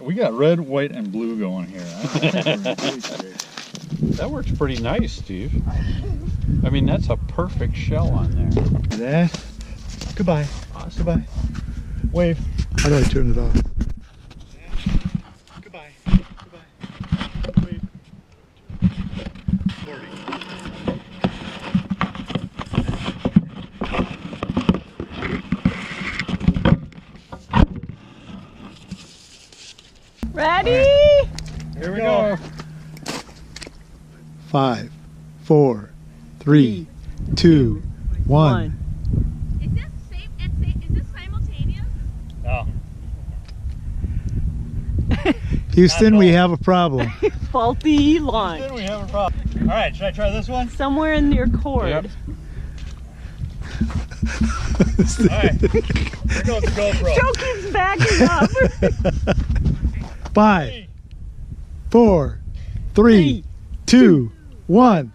We got red, white, and blue going here. That works pretty nice, Steve. I mean, that's a perfect shell on there. That. Goodbye. Goodbye. Wave. How do I turn it off? Goodbye. Goodbye. Wave. 40. Ready? Right. Here we go. 5, 4, 3, 2, 1. Is this simultaneous? No. Houston, we have a problem. Faulty launch. Then we have a problem. All right, should I try this one? Somewhere in your cord. Yep. All right. Here goes the GoPro. Joe keeps backing up. 5, 4, 3, 2, 1.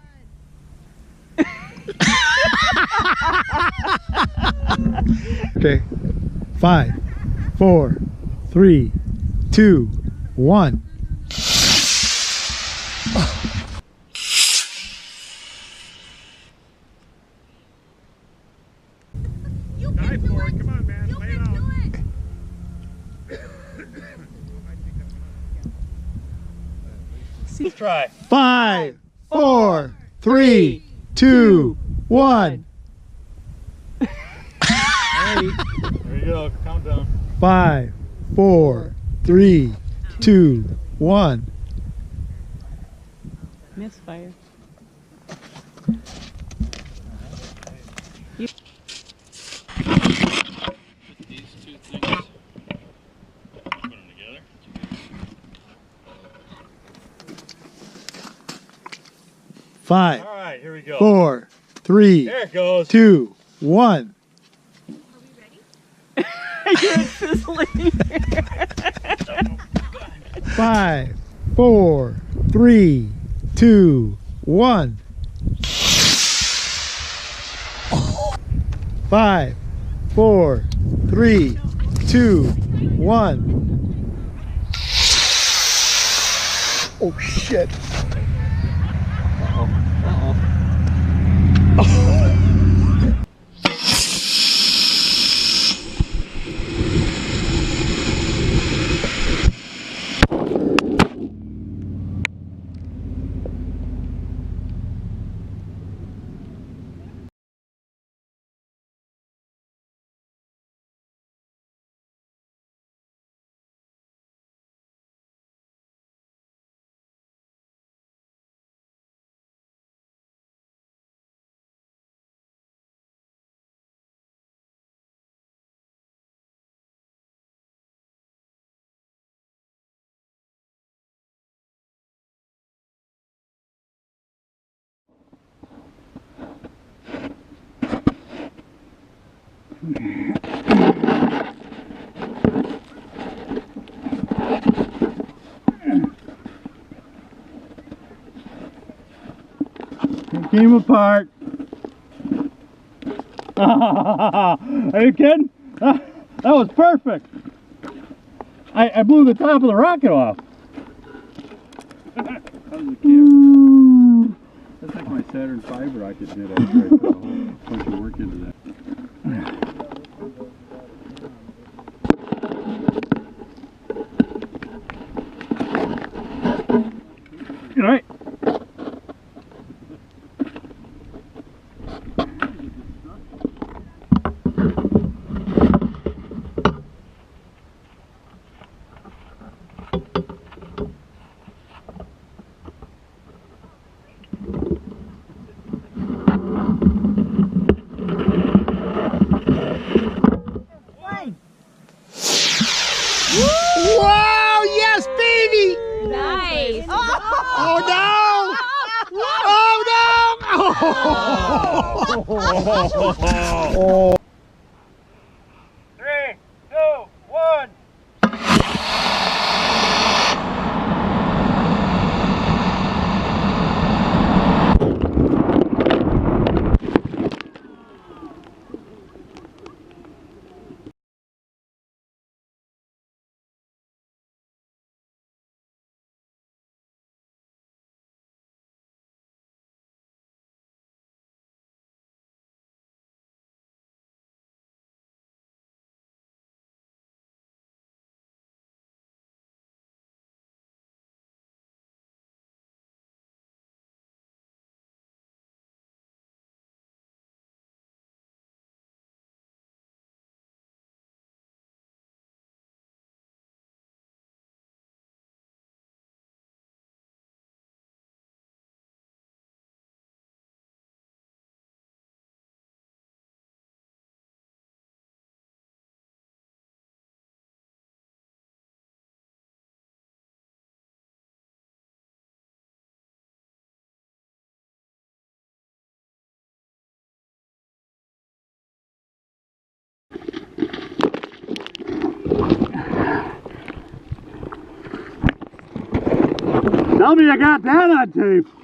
Okay. 5, 4, 3, 2, 1. You can do it. Come on, man. You can do it. Let's try. 5, 4, 3, 2, 1. There you go. Countdown. 5, 4, 3, 2, 1. Misfire. These two things. Put them together. 5, All right, here we go. 4, 3, There it goes. 2, 1. You're sizzling. 5, 4, 3, 2, 1. 5, 4, 3, 2, 1. Oh shit. It came apart. Are you kidding? That was perfect. I blew the top of the rocket off. That was the camera. That's like my Saturn V rocket did. I tried to put a whole bunch of work into that. All right. Wow, yes, baby! Nice. Oh no! Oh no! Oh. Tell me you got that on tape.